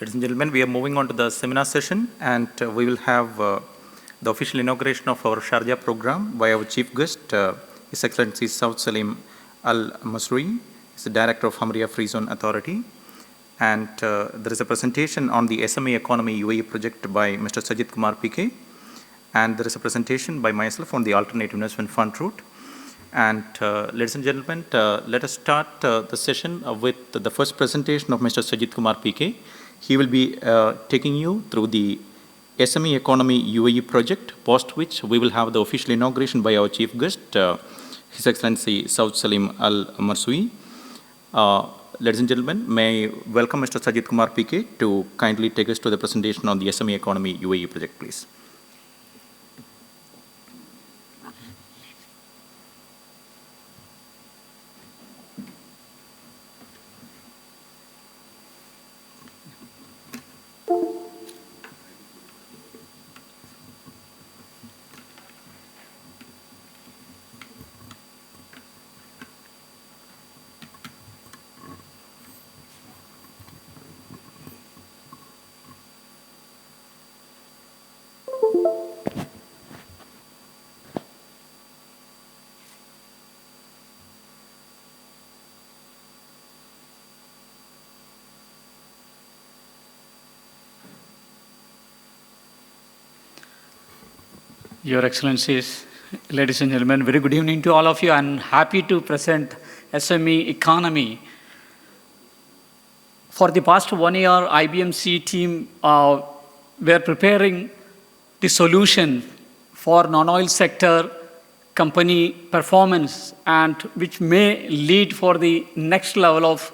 Ladies and gentlemen, we are moving on to the seminar session, and we will have the official inauguration of our Sharjah program by our chief guest, His Excellency Saud Salim Al Masroui, is the Director of Hamria Free Zone Authority. And there is a presentation on the SME Economy UAE project by Mr. Sajid Kumar PK. And there is a presentation by myself on the Alternative Investment Fund route. And ladies and gentlemen, let us start the session with the first presentation of Mr. Sajid Kumar PK. He will be taking you through the SME Economy UAE project, post which we will have the official inauguration by our chief guest, His Excellency Saud Salim Al Masroui. Ladies and gentlemen, may I welcome Mr. Sajid Kumar PK to kindly take us to the presentation on the SME Economy UAE project, please. Your Excellencies, ladies and gentlemen, very good evening to all of you. I'm happy to present SME economy. For the past 1 year, IBMC team were preparing the solution for non-oil sector company performance, and which may lead for the next level of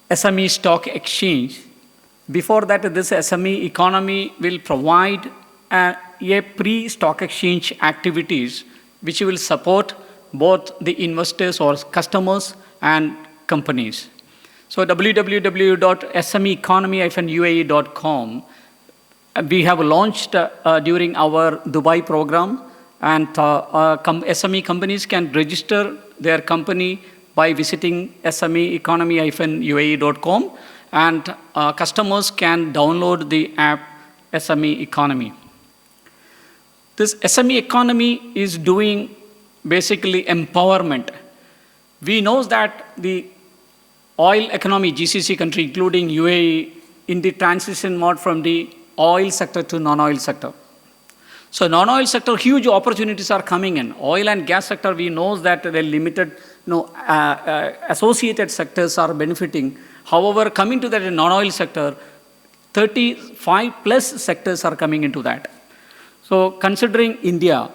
SME stock exchange. Before that, this SME economy will provide a pre-stock exchange activities which will support both the investors or customers and companies. So www.smeconomy-uae.com, we have launched during our Dubai program, and SME companies can register their company by visiting smeconomy-uae.com, and customers can download the app SME Economy. This SME economy is doing basically empowerment. We know that the oil economy, GCC country, including UAE, in the transition mode from the oil sector to non-oil sector. So non-oil sector, huge opportunities are coming in. Oil and gas sector, we know that the limited, associated sectors are benefiting. However, coming to that non-oil sector, 35 plus sectors are coming into that. So considering India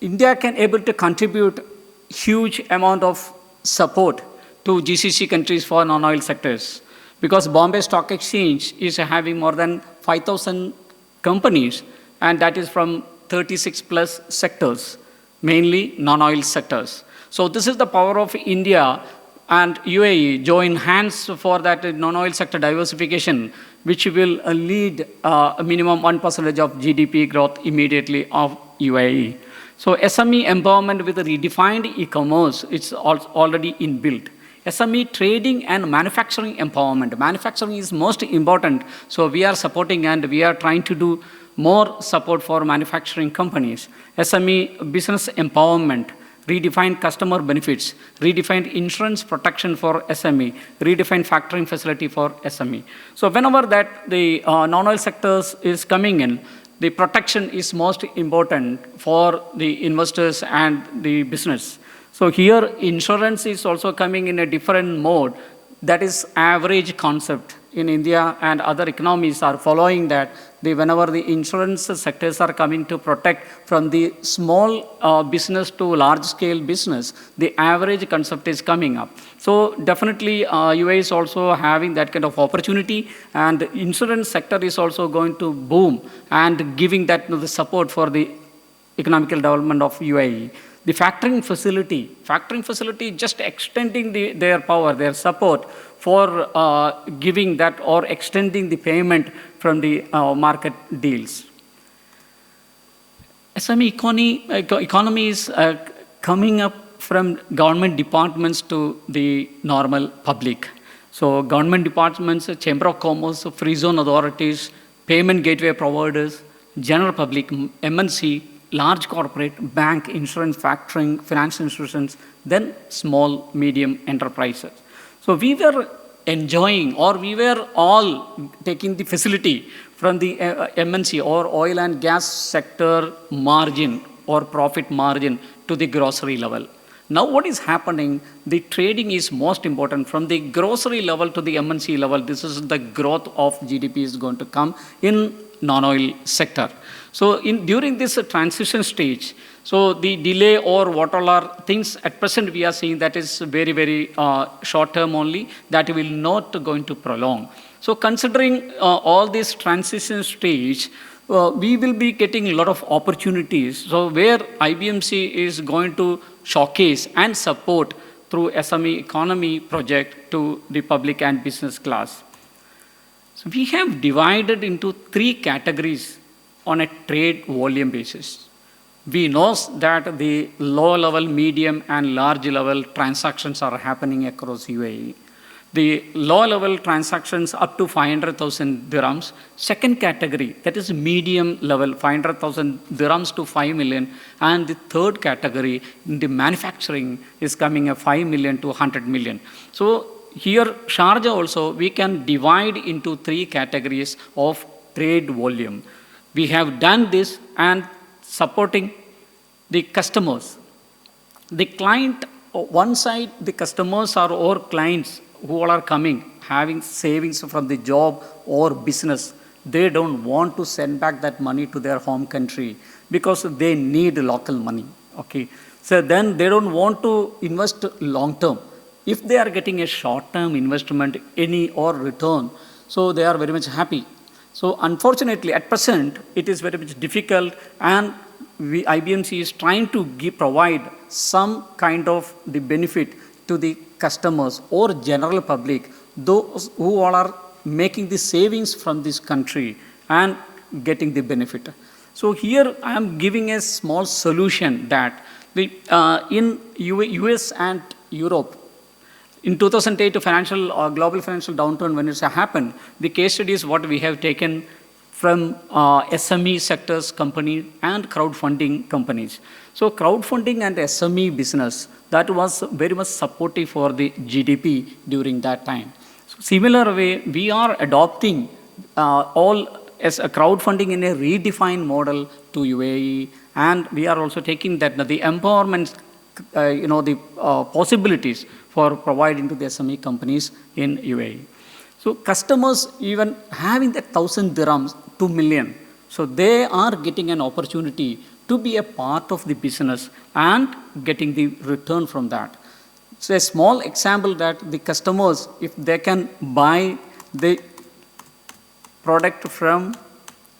can able to contribute huge amount of support to GCC countries for non-oil sectors, because Bombay Stock Exchange is having more than 5,000 companies, and that is from 36 plus sectors, mainly non-oil sectors. So this is the power of India and UAE join hands for that non-oil sector diversification, which will lead a minimum 1% of GDP growth immediately of UAE. So SME empowerment with a redefined e-commerce, it's already inbuilt. SME trading and manufacturing empowerment. Manufacturing is most important, so we are supporting and we are trying to do more support for manufacturing companies. SME business empowerment, redefined customer benefits, redefined insurance protection for SME, redefined factoring facility for SME. So whenever that the non-oil sectors is coming in, the protection is most important for the investors and the business. So here insurance is also coming in a different mode. That is average concept. In India and other economies are following that. Whenever the insurance sectors are coming to protect from the small business to large scale business, the average concept is coming up. So definitely UAE is also having that kind of opportunity, and the insurance sector is also going to boom and giving that the support for the economical development of UAE. The factoring facility just extending their power, their support for giving that or extending the payment from the market deals. SME economy is coming up from government departments to the normal public. So government departments, Chamber of Commerce, free zone authorities, payment gateway providers, general public, MNC, large corporate, bank, insurance, factoring, financial institutions, then small, medium enterprises. So we were enjoying, or we were all taking the facility from the MNC or oil and gas sector margin or profit margin to the grocery level. Now what is happening, the trading is most important from the grocery level to the MNC level. This is the growth of GDP is going to come in non-oil sector. So during this transition stage, so the delay or what all are things at present we are seeing that is very, very short term only, that will not going to prolong. So considering all this transition stage, we will be getting a lot of opportunities. So where IBMC is going to showcase and support through SME economy project to the public and business class. So we have divided into 3 categories on a trade volume basis. We know that the low level, medium and large level transactions are happening across UAE. The low level transactions up to 500,000 dirhams. Second category, that is medium level, 500,000 dirhams to 5 million. And the third category, the manufacturing is coming at 5 million to 100 million. So here, Sharjah also, we can divide into 3 categories of trade volume. We have done this and supporting the customers. The client, one side, the customers are our clients who all are coming, having savings from the job or business. They don't want to send back that money to their home country because they need local money. Okay, so then they don't want to invest long term. If they are getting a short term investment, any or return, so they are very much happy. So unfortunately, at present, it is very much difficult, and IBMC is trying to provide some kind of the benefit to the customers or general public, those who all are making the savings from this country and getting the benefit. So here I am giving a small solution that in US and Europe, in 2008 global financial downturn when it's happened, the case studies what we have taken from SME sectors company and crowdfunding companies. So crowdfunding and SME business, that was very much supportive for the GDP during that time. So similar way, we are adopting all as a crowdfunding in a redefined model to UAE, and we are also taking that the empowerment, the possibilities for providing to the SME companies in UAE. So customers even having that 1,000 dirhams, 2 million, so they are getting an opportunity to be a part of the business and getting the return from that. It's a small example that the customers, if they can buy the product from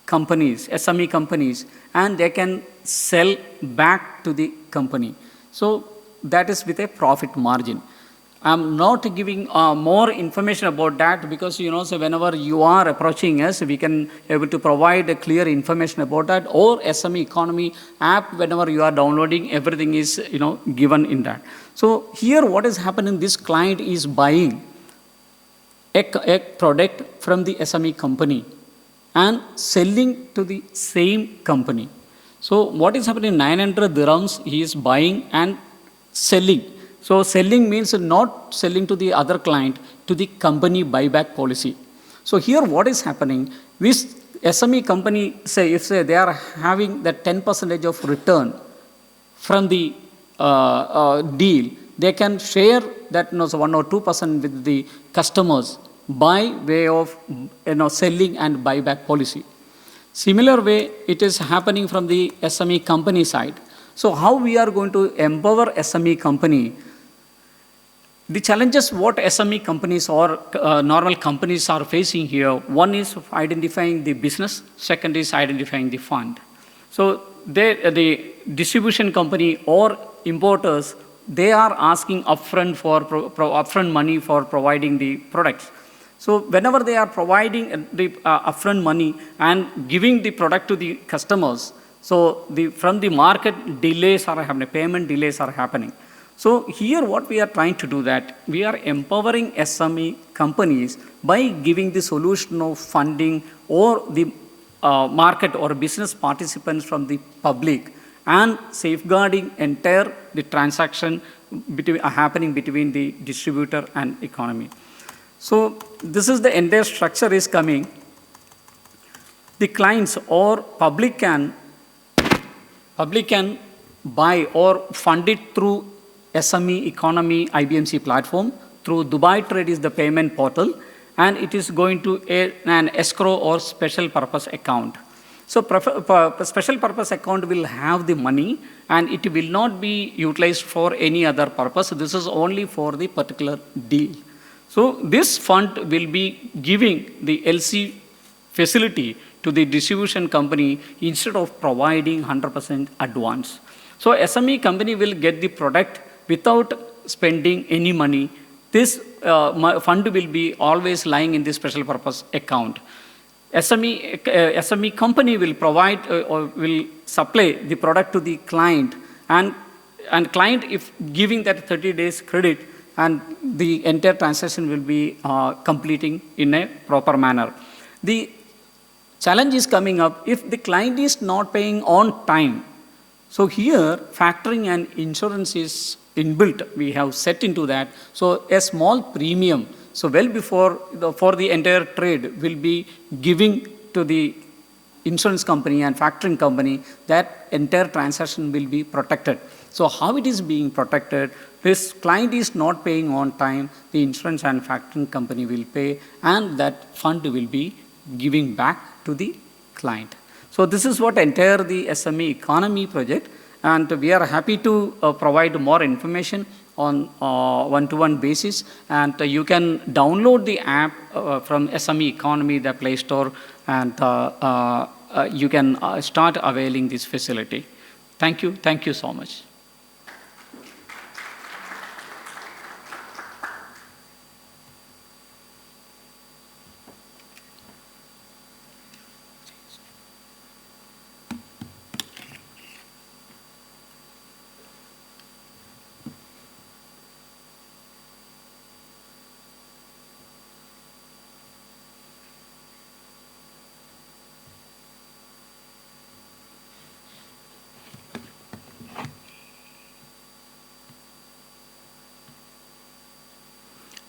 companies, SME companies, and they can sell back to the company. So that is with a profit margin. I'm not giving more information about that because, so whenever you are approaching us, we can able to provide a clear information about that, or SME economy app, whenever you are downloading, everything is, given in that. So here what is happening, this client is buying a product from the SME company and selling to the same company. So what is happening, 900 dirhams he is buying and selling. So selling means not selling to the other client, to the company buyback policy. So here what is happening, this SME company, if they are having that 10% of return from the deal, they can share that 1 or 2% with the customers by way of selling and buyback policy. Similar way, it is happening from the SME company side. So how we are going to empower SME company? The challenges what SME companies or normal companies are facing here, one is identifying the business, second is identifying the fund. So the distribution company or importers, they are asking upfront money for providing the products. So whenever they are providing the upfront money and giving the product to the customers, so from the market delays are happening, payment delays are happening. So here what we are trying to do that, we are empowering SME companies by giving the solution of funding or the market or business participants from the public and safeguarding entire the transaction happening between the distributor and economy. So this is the entire structure is coming. The clients or public can buy or fund it through SME economy IBMC platform. Through Dubai Trade is the payment portal, and it is going to an escrow or special purpose account. So special purpose account will have the money and it will not be utilized for any other purpose. This is only for the particular deal. So this fund will be giving the LC facility to the distribution company instead of providing 100% advance. So SME company will get the product without spending any money. This fund will be always lying in the special purpose account. SME company will provide or will supply the product to the client, and client if giving that 30 days credit, and the entire transaction will be completing in a proper manner. The challenge is coming up if the client is not paying on time. So here factoring and insurance is inbuilt, we have set into that. So a small premium, so well before for the entire trade will be giving to the insurance company and factoring company, that entire transaction will be protected. So how it is being protected? This client is not paying on time, the insurance and factoring company will pay, and that fund will be giving back to the client. So this is what entire the SME economy project, and we are happy to provide more information on one-to-one basis, and you can download the app from SME Economy, the Play Store, and you can start availing this facility. Thank you so much.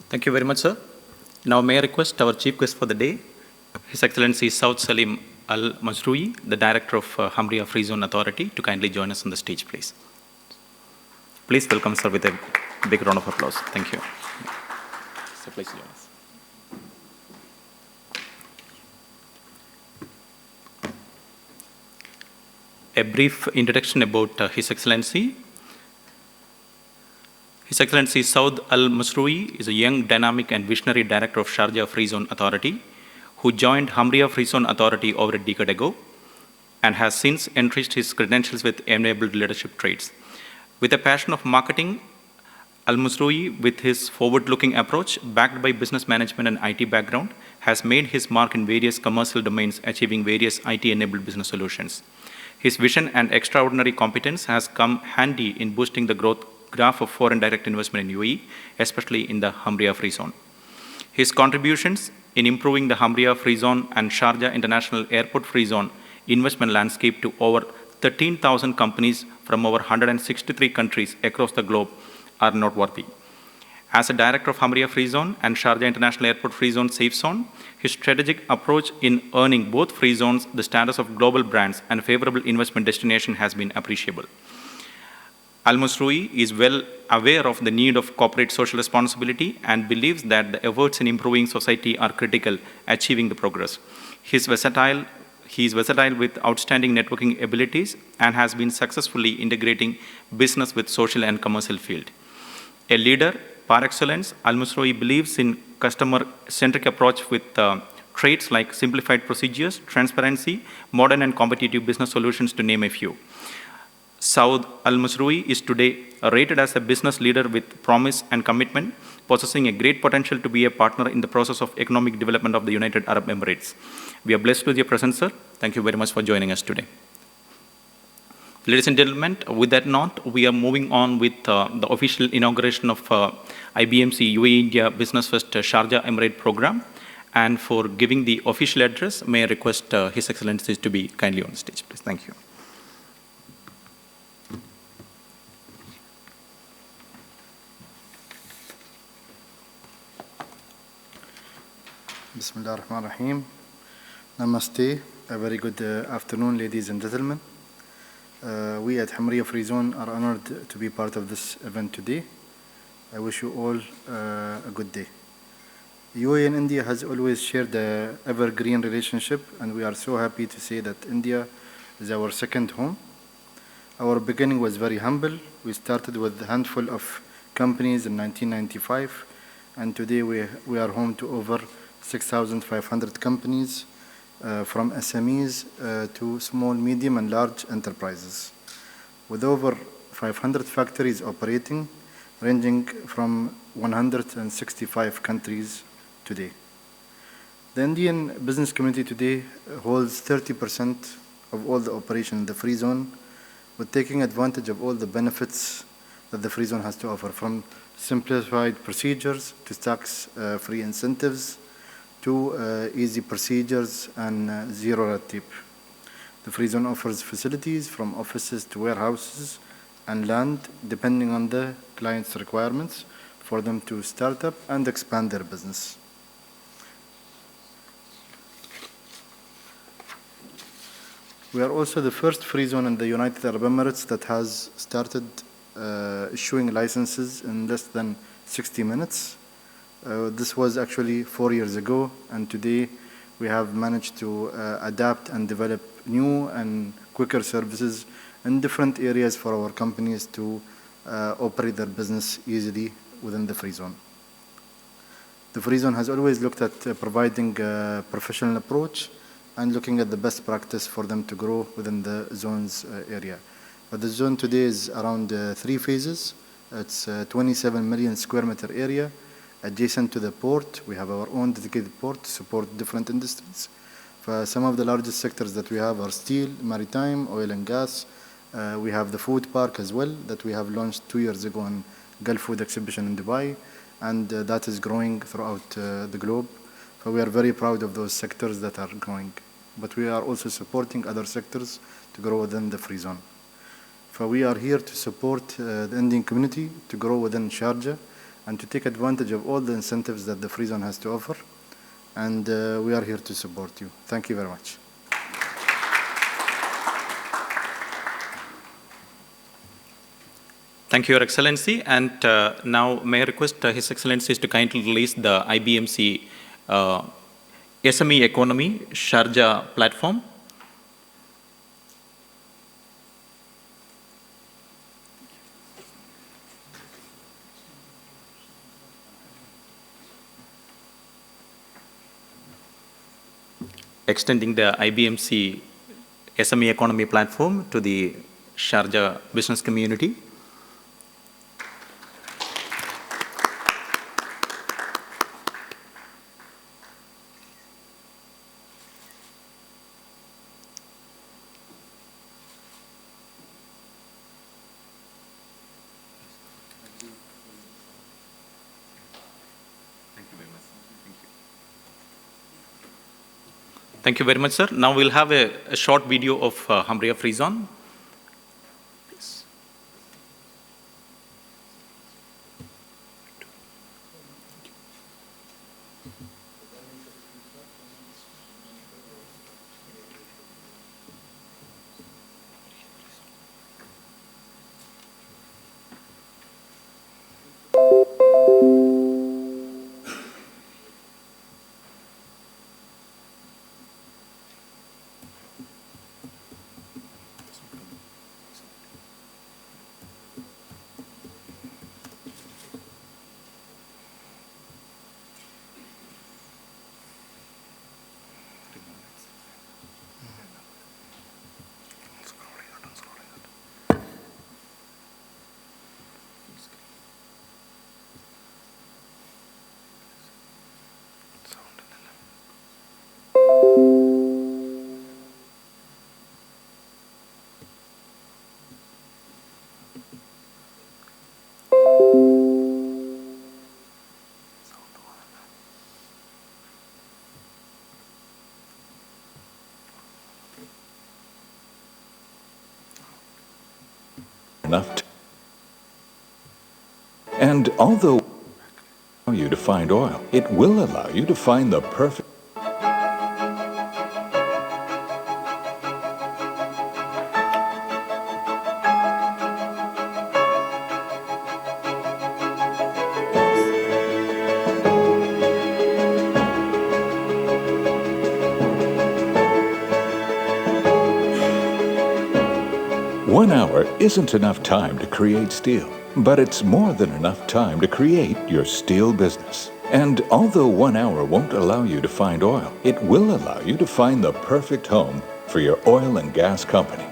Thank you very much, sir. Now may I request our chief guest for the day, His Excellency Saud Salim Al Masroui, the Director of Hamria Free Zone Authority, to kindly join us on the stage, please. Please welcome, sir, with a big round of applause. Thank you. So please join us. A brief introduction about His Excellency. His Excellency Saud Al Masroui is a young, dynamic and visionary director of Sharjah Free Zone Authority, who joined Hamria Free Zone Authority over a decade ago and has since enriched his credentials with enabled leadership traits. With a passion of marketing, Al Masroui, with his forward-looking approach, backed by business management and IT background, has made his mark in various commercial domains, achieving various IT-enabled business solutions. His vision and extraordinary competence has come handy in boosting the growth graph of foreign direct investment in UAE, especially in the Hamria Free Zone. His contributions in improving the Hamria Free Zone and Sharjah International Airport Free Zone investment landscape to over 13,000 companies from over 163 countries across the globe are noteworthy. As a director of Hamria Free Zone and Sharjah International Airport Free Zone Safe Zone, his strategic approach in earning both free zones the status of global brands and favorable investment destination has been appreciable. Al Masroui is well aware of the need of corporate social responsibility and believes that the efforts in improving society are critical achieving the progress. He is versatile with outstanding networking abilities and has been successfully integrating business with social and commercial field. A leader par excellence, Al Masroui believes in customer-centric approach with traits like simplified procedures, transparency, modern and competitive business solutions, to name a few. Saud Al Masroui is today rated as a business leader with promise and commitment, possessing a great potential to be a partner in the process of economic development of the United Arab Emirates. We are blessed with your presence, sir. Thank you very much for joining us today. Ladies and gentlemen, with that note, we are moving on with the official inauguration of IBMC UAE-India Business First Sharjah Emirate program. And for giving the official address, may I request His Excellencies to be kindly on the stage, please. Thank you. Bismillah ar-Rahman ar-Rahim. Namaste. A very good afternoon, ladies and gentlemen. We at Hamriya Free Zone are honored to be part of this event today. I wish you all a good day. UAE and India has always shared the evergreen relationship, and we are so happy to say that India is our second home. Our beginning was very humble. We started with a handful of companies in 1995, and today we are home to over 6,500 companies, from SMEs to small, medium, and large enterprises, with over 500 factories operating, ranging from 165 countries today. The Indian business community today holds 30% of all the operation in the free zone, with taking advantage of all the benefits that the free zone has to offer, from simplified procedures to tax-free incentives to easy procedures and zero red tape. The free zone offers facilities from offices to warehouses and land, depending on the client's requirements, for them to start up and expand their business. We are also the first free zone in the United Arab Emirates that has started issuing licenses in less than 60 minutes. This was actually 4 years ago, and today we have managed to adapt and develop new and quicker services in different areas for our companies to operate their business easily within the free zone. The free zone has always looked at providing a professional approach and looking at the best practice for them to grow within the zone's area. But the zone today is around 3 phases. It's a 27 million square meter area adjacent to the port. We have our own dedicated port to support different industries. Some of the largest sectors that we have are steel, maritime, oil and gas. We have the food park as well that we have launched 2 years ago in Gulf Food Exhibition in Dubai, and that is growing throughout the globe. So we are very proud of those sectors that are growing. But we are also supporting other sectors to grow within the free zone. So we are here to support the Indian community to grow within Sharjah and to take advantage of all the incentives that the free zone has to offer. And we are here to support you. Thank you very much. Thank you, Your Excellency. And now may I request His Excellencies to kindly release the IBMC SME Economy Sharjah platform. Extending the IBMC SME Economy platform to the Sharjah business community. Thank you very much, sir. Now we'll have a short video of Hamriya Free Zone. Please. enough. And although allow you to find oil, it will allow you to find the perfect. One hour isn't enough time to create steel, but it's more than enough time to create your steel business. And although 1 hour won't allow you to find oil, it will allow you to find the perfect home for your oil and gas company.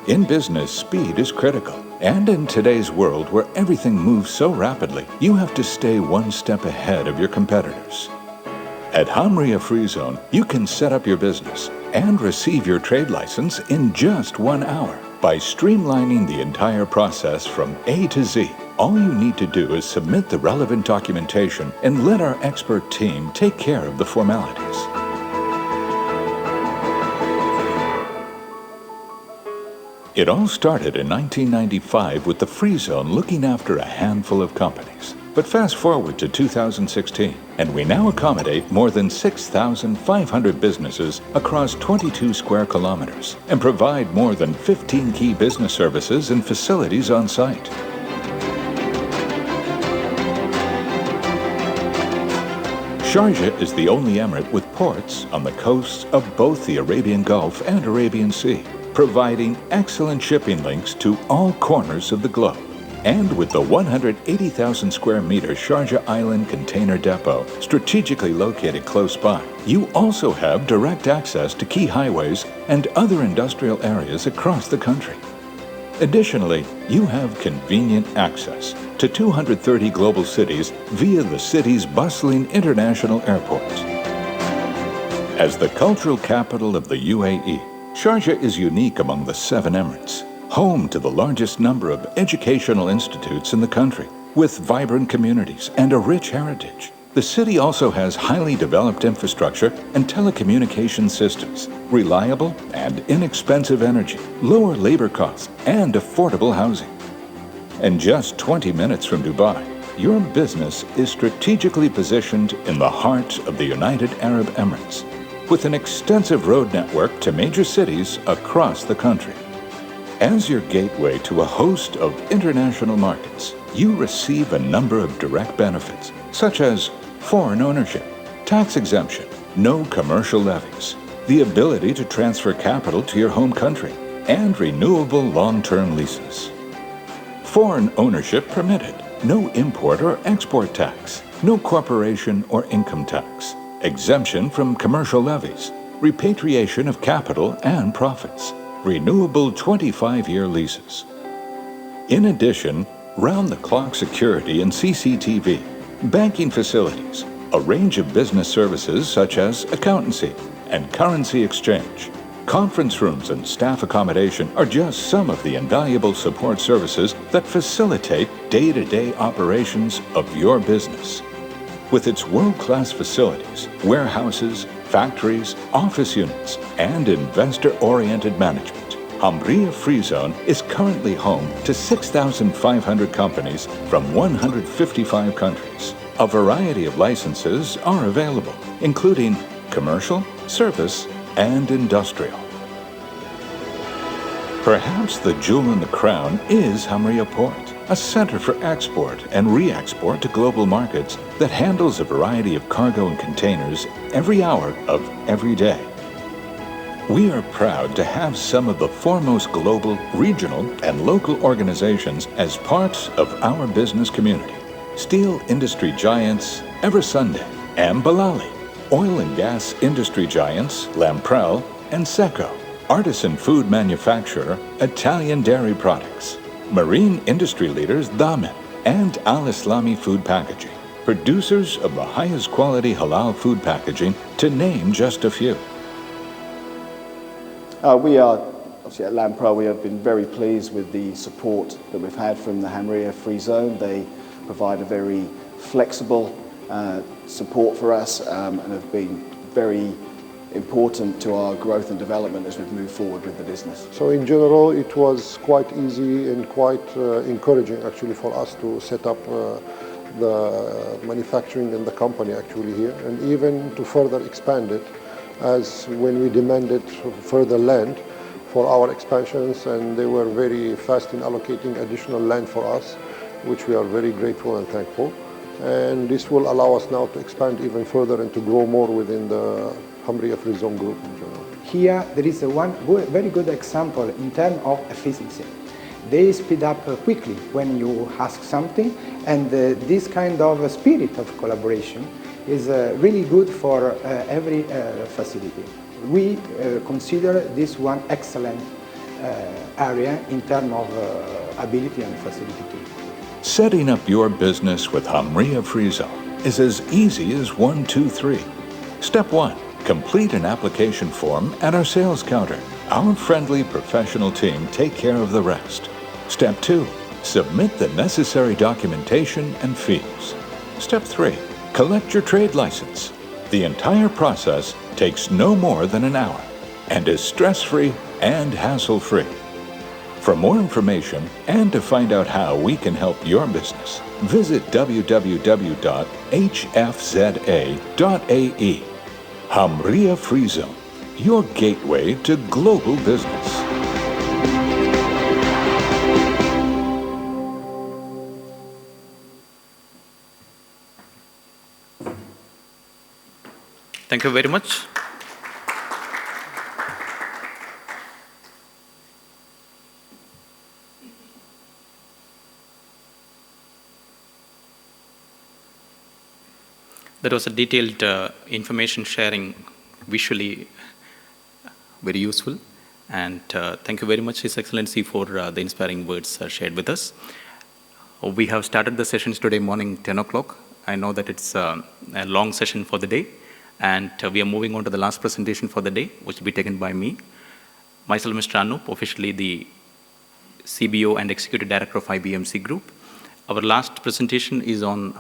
In business, speed is critical. And in today's world where everything moves so rapidly, you have to stay one step ahead of your competitors. At Hamria Free Zone, you can set up your business and receive your trade license in just 1 hour. By streamlining the entire process from A to Z, all you need to do is submit the relevant documentation and let our expert team take care of the formalities. It all started in 1995 with the Free Zone looking after a handful of companies. But fast forward to 2016, and we now accommodate more than 6,500 businesses across 22 square kilometers and provide more than 15 key business services and facilities on site. Sharjah is the only emirate with ports on the coasts of both the Arabian Gulf and Arabian Sea, providing excellent shipping links to all corners of the globe. And with the 180,000 square meter Sharjah Island Container Depot strategically located close by, you also have direct access to key highways and other industrial areas across the country. Additionally, you have convenient access to 230 global cities via the city's bustling international airports. As the cultural capital of the UAE, Sharjah is unique among the 7 emirates, home to the largest number of educational institutes in the country, with vibrant communities and a rich heritage. The city also has highly developed infrastructure and telecommunication systems, reliable and inexpensive energy, lower labor costs, and affordable housing. And just 20 minutes from Dubai, your business is strategically positioned in the heart of the United Arab Emirates, with an extensive road network to major cities across the country. As your gateway to a host of international markets, you receive a number of direct benefits, such as foreign ownership, tax exemption, no commercial levies, the ability to transfer capital to your home country, and renewable long-term leases. Foreign ownership permitted, no import or export tax, no corporation or income tax, exemption from commercial levies, repatriation of capital and profits, renewable 25-year leases. In addition, round-the-clock security and CCTV, banking facilities, a range of business services such as accountancy and currency exchange, conference rooms and staff accommodation are just some of the invaluable support services that facilitate day-to-day operations of your business. With its world-class facilities, warehouses, factories, office units, and investor-oriented management, Hamria Free Zone is currently home to 6,500 companies from 155 countries. A variety of licenses are available, including commercial, service, and industrial. Perhaps the jewel in the crown is Hamria Port, a center for export and re-export to global markets that handles a variety of cargo and containers every hour of every day. We are proud to have some of the foremost global, regional, and local organizations as part of our business community. Steel industry giants Eversunday and Balali, oil and gas industry giants Lamprell and Seco, artisan food manufacturer Italian Dairy Products, marine industry leaders Damen and Al-Islami Food Packaging, producers of the highest quality halal food packaging, to name just a few. We are, obviously at Lamprell, we have been very pleased with the support that we've had from the Hamria Free Zone. They provide a very flexible support for us and have been very important to our growth and development as we've moved forward with the business. So in general, it was quite easy and quite encouraging actually for us to set up the manufacturing in the company actually here, and even to further expand it, as when we demanded further land for our expansions, and they were very fast in allocating additional land for us, which we are very grateful and thankful. And this will allow us now to expand even further and to grow more within the Hamriya Free Zone group in general. Here there is very good example in terms of efficiency. They speed up quickly when you ask something, and this kind of spirit of collaboration is really good for every facility. We consider this one excellent area in terms of ability and facility too. Setting up your business with Hamriya Free Zone is as easy as 1, 2, 3. Step 1. Complete an application form at our sales counter. Our friendly professional team take care of the rest. Step 2. Submit the necessary documentation and fees. Step 3. Collect your trade license. The entire process takes no more than an hour and is stress-free and hassle-free. For more information and to find out how we can help your business, visit www.hfza.ae. Hamriya Free Zone, your gateway to global business. Thank you very much. That was a detailed information sharing, visually very useful. And thank you very much, His Excellency, for the inspiring words shared with us. We have started the sessions today morning 10 o'clock. I know that it's a long session for the day. And we are moving on to the last presentation for the day, which will be taken by me. Myself, Mr. Anup, officially the CBO and Executive Director of IBMC Group. Our last presentation is on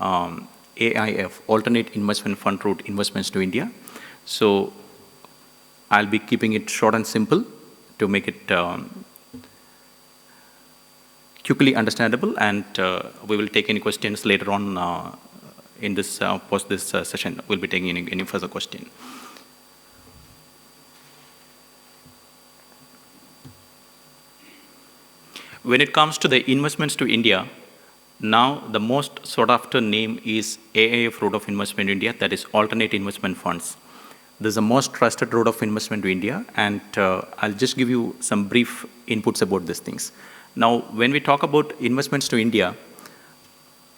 AIF, Alternate Investment Fund Route Investments to India. So I'll be keeping it short and simple to make it quickly understandable, and we will take any questions later on in this post this session. We'll be taking any further question. When it comes to the investments to India, now the most sought after name is AIF route of investment to India, that is alternate investment funds. This is the most trusted route of investment to India, and I'll just give you some brief inputs about these things. Now, when we talk about investments to India,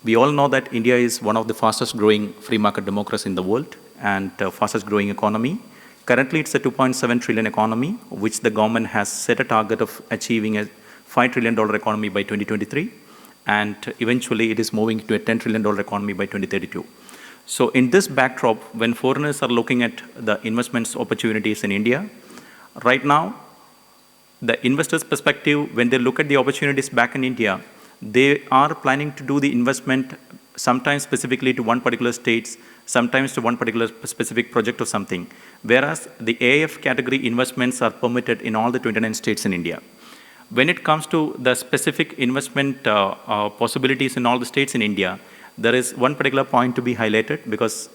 we all know that India is one of the fastest growing free market democracies in the world and fastest growing economy. Currently, it's a $2.7 trillion economy, which the government has set a target of achieving a $5 trillion economy by 2023. And eventually, it is moving to a $10 trillion economy by 2032. So in this backdrop, when foreigners are looking at the investments opportunities in India, right now, the investors' perspective, when they look at the opportunities back in India, they are planning to do the investment sometimes specifically to one particular state, sometimes to one particular specific project or something, whereas the AIF category investments are permitted in all the 29 states in India. When it comes to the specific investment possibilities in all the states in India, there is one particular point to be highlighted, because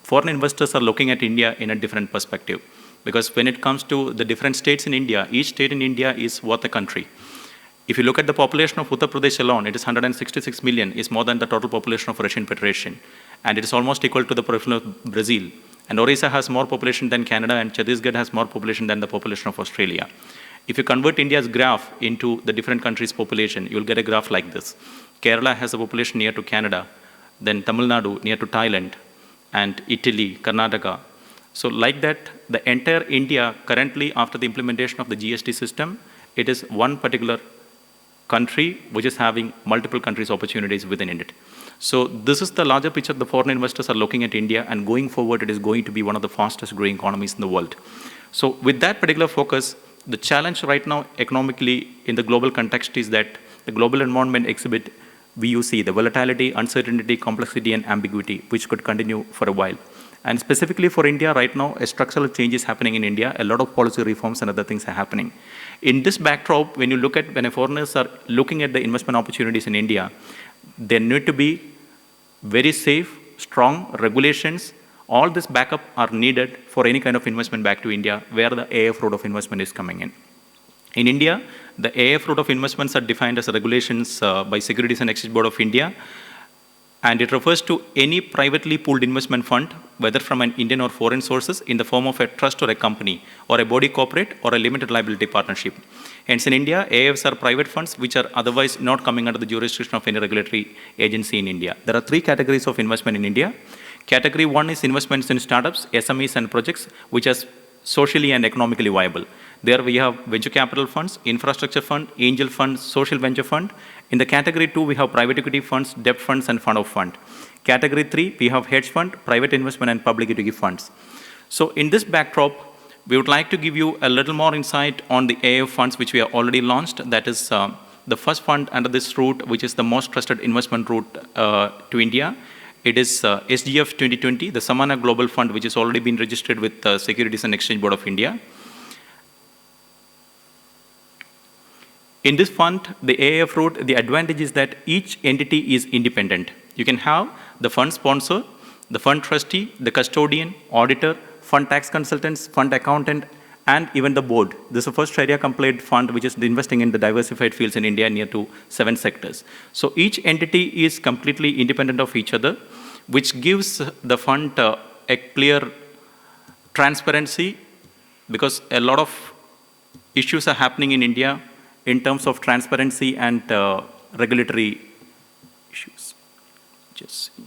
foreign investors are looking at India in a different perspective. Because when it comes to the different states in India, each state in India is worth a country. If you look at the population of Uttar Pradesh alone, it is 166 million, is more than the total population of Russian Federation. And it is almost equal to the population of Brazil. And Orissa has more population than Canada, and Chhattisgarh has more population than the population of Australia. If you convert India's graph into the different countries' population, you'll get a graph like this. Kerala has a population near to Canada, then Tamil Nadu near to Thailand, and Italy, Karnataka. So like that, the entire India currently, after the implementation of the GST system, it is one particular country which is having multiple countries' opportunities within it. So this is the larger picture. The foreign investors are looking at India, and going forward, it is going to be one of the fastest growing economies in the world. So with that particular focus, the challenge right now economically in the global context is that the global environment exhibit VUC, the volatility, uncertainty, complexity, and ambiguity, which could continue for a while. And specifically for India, right now, a structural change is happening in India. A lot of policy reforms and other things are happening. In this backdrop, when foreigners are looking at the investment opportunities in India, there need to be very safe, strong regulations. All this backup are needed for any kind of investment back to India, where the AIF route of investment is coming in. In India, the AIF route of investments are defined as regulations by Securities and Exchange Board of India, and it refers to any privately pooled investment fund, whether from an Indian or foreign sources, in the form of a trust or a company, or a body corporate, or a limited liability partnership. Hence, in India, AIFs are private funds which are otherwise not coming under the jurisdiction of any regulatory agency in India. There are three categories of investment in India. Category 1 is investments in startups, SMEs, and projects which are socially and economically viable. There we have venture capital funds, infrastructure fund, angel fund, social venture fund. In the category 2, we have private equity funds, debt funds, and fund of fund. Category 3, we have hedge fund, private investment, and public equity funds. So in this backdrop, we would like to give you a little more insight on the AIF funds which we have already launched. That is the first fund under this route, which is the most trusted investment route to India. It is SGF 2020, the Samana Global Fund, which has already been registered with the Securities and Exchange Board of India. In this fund, the AIF route, the advantage is that each entity is independent. You can have the fund sponsor, the fund trustee, the custodian, auditor, fund tax consultants, fund accountant, and even the board. This is the first Sharia-compliant fund which is investing in the diversified fields in India near to 7 sectors. So each entity is completely independent of each other, which gives the fund a clear transparency, because a lot of issues are happening in India in terms of transparency and regulatory issues. Just see.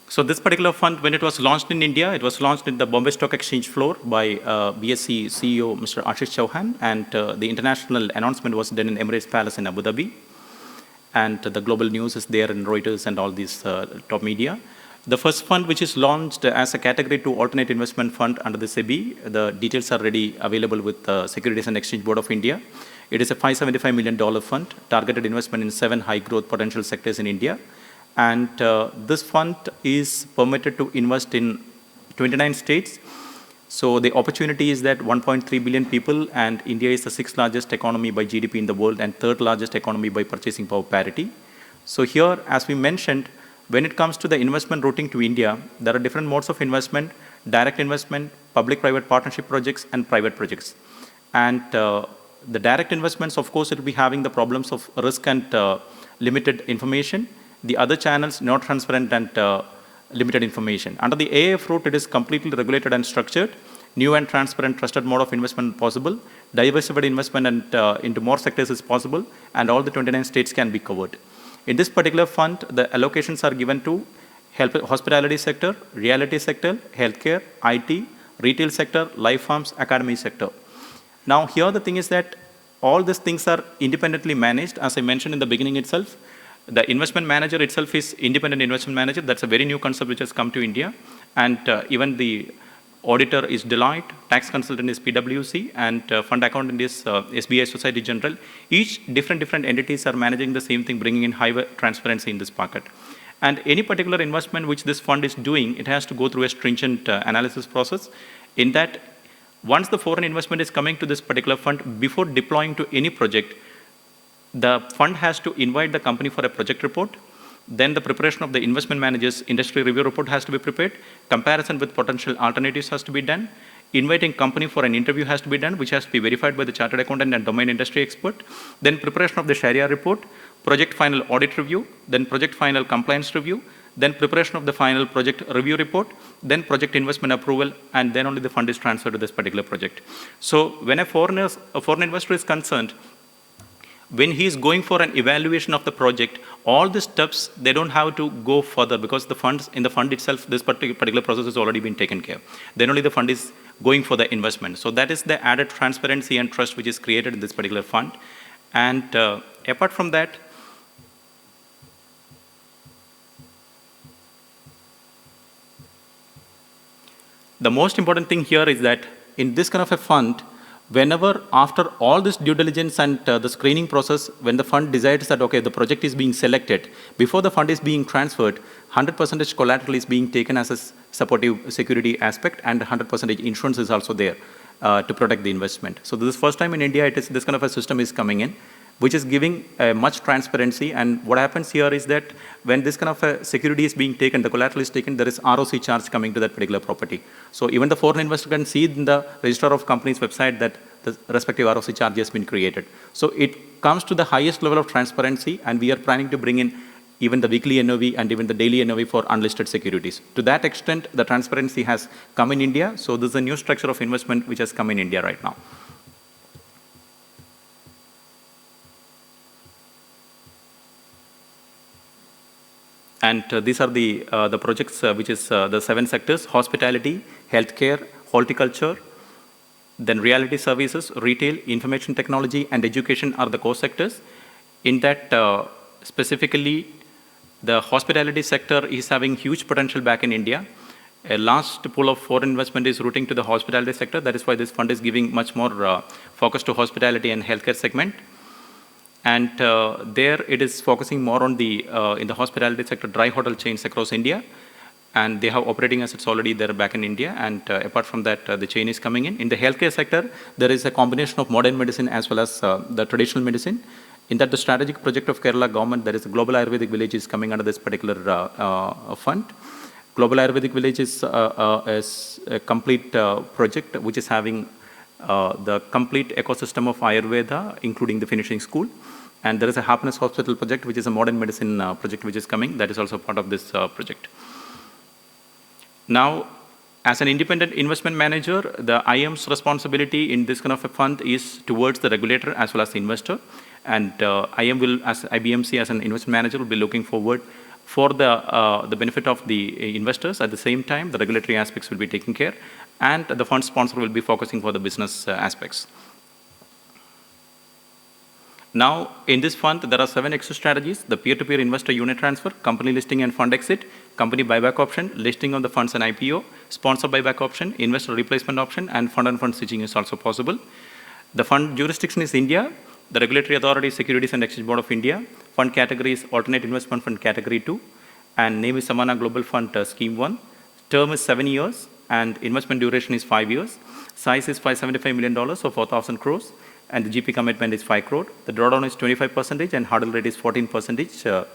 So this particular fund, when it was launched in India, it was launched in the Bombay Stock Exchange floor by BSE CEO, Mr. Ashish Chauhan, and the international announcement was done in Emirates Palace in Abu Dhabi. And the global news is there in Reuters and all these top media. The first fund, which is launched as a category 2 alternate investment fund under the SEBI, the details are already available with the Securities and Exchange Board of India. It is a $575 million fund, targeted investment in 7 high growth potential sectors in India. And this fund is permitted to invest in 29 states. So the opportunity is that 1.3 billion people, and India is the 6th largest economy by GDP in the world and 3rd largest economy by purchasing power parity. So here, as we mentioned, when it comes to the investment routing to India, there are different modes of investment: direct investment, public-private partnership projects, and private projects. And the direct investments, of course, it will be having the problems of risk and limited information. The other channels, not transparent and limited information. Under the AIF route, it is completely regulated and structured. New and transparent trusted mode of investment possible. Diversified investment and into more sectors is possible, and all the 29 states can be covered. In this particular fund, the allocations are given to hospitality sector, realty sector, healthcare, IT, retail sector, life farms, academy sector. Now here the thing is that all these things are independently managed. As I mentioned in the beginning itself, the investment manager itself is independent investment manager. That's a very new concept which has come to India. And even the auditor is Deloitte, tax consultant is PwC, and fund accountant is SBI Society General. Each different entities are managing the same thing, bringing in high transparency in this bucket. And any particular investment which this fund is doing, it has to go through a stringent analysis process. In that, once the foreign investment is coming to this particular fund, before deploying to any project, the fund has to invite the company for a project report. Then the preparation of the investment manager's industry review report has to be prepared. Comparison with potential alternatives has to be done. Inviting company for an interview has to be done, which has to be verified by the chartered accountant and domain industry expert. Then preparation of the Sharia report, project final audit review, then project final compliance review, then preparation of the final project review report, then project investment approval, and then only the fund is transferred to this particular project. So when a foreign investor is concerned, when he is going for an evaluation of the project, all the steps, they don't have to go further because the funds, in the fund itself, this particular process has already been taken care of. Then only the fund is going for the investment. So that is the added transparency and trust which is created in this particular fund. And apart from that, the most important thing here is that in this kind of a fund, whenever after all this due diligence and the screening process, when the fund decides that, okay, the project is being selected, before the fund is being transferred, 100% collateral is being taken as a supportive security aspect, and 100% insurance is also there to protect the investment. So this is first time in India, it is this kind of a system is coming in, which is giving much transparency. And what happens here is that when this kind of a security is being taken, the collateral is taken, there is ROC charge coming to that particular property. So even the foreign investor can see in the Registrar of Companies website that the respective ROC charge has been created. So it comes to the highest level of transparency, and we are planning to bring in even the weekly NOV and even the daily NOV for unlisted securities. To that extent, the transparency has come in India. So this is a new structure of investment which has come in India right now. And these are the projects, which is the 7 sectors: hospitality, healthcare, horticulture, then reality services, retail, information technology, and education are the core sectors. In that, specifically, the hospitality sector is having huge potential back in India. A last pool of foreign investment is routing to the hospitality sector. That is why this fund is giving much more focus to hospitality and healthcare segment. And there it is focusing more on the, in the hospitality sector, dry hotel chains across India. And they have operating assets already there back in India. And apart from that, the chain is coming in. In the healthcare sector, there is a combination of modern medicine as well as the traditional medicine. In that, the strategic project of Kerala government, there is a global Ayurvedic village is coming under this particular fund. Global Ayurvedic village is a complete project which is having the complete ecosystem of Ayurveda, including the finishing school. And there is a Happiness Hospital project, which is a modern medicine project which is coming. That is also part of this project. Now, as an independent investment manager, the IM's responsibility in this kind of a fund is towards the regulator as well as the investor. And IM will, as IBMC, as an investment manager, will be looking forward for the benefit of the investors. At the same time, the regulatory aspects will be taken care, and the fund sponsor will be focusing for the business aspects. Now, in this fund, there are 7 exit strategies: the peer-to-peer investor unit transfer, company listing and fund exit, company buyback option, listing of the funds and IPO, sponsor buyback option, investor replacement option, and fund switching is also possible. The fund jurisdiction is India. The regulatory authority is Securities and Exchange Board of India. Fund category is Alternate Investment Fund Category 2. And name is Samana Global Fund Scheme 1. Term is 7 years, and investment duration is 5 years. Size is $575 million, so 4,000 crores. And the GP commitment is 5 crore. The drawdown is 25%, and hurdle rate is 14%.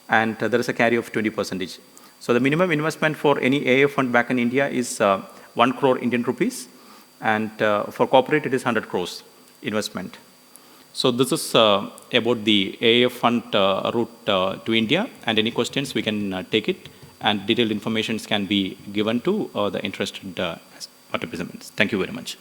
And there is a carry of 20%. So the minimum investment for any AIF fund back in India is 1 crore Indian rupees. And for corporate, it is 100 crores investment. So this is about the AIF fund route to India, and any questions we can take it, and detailed information can be given to the interested participants. Thank you very much.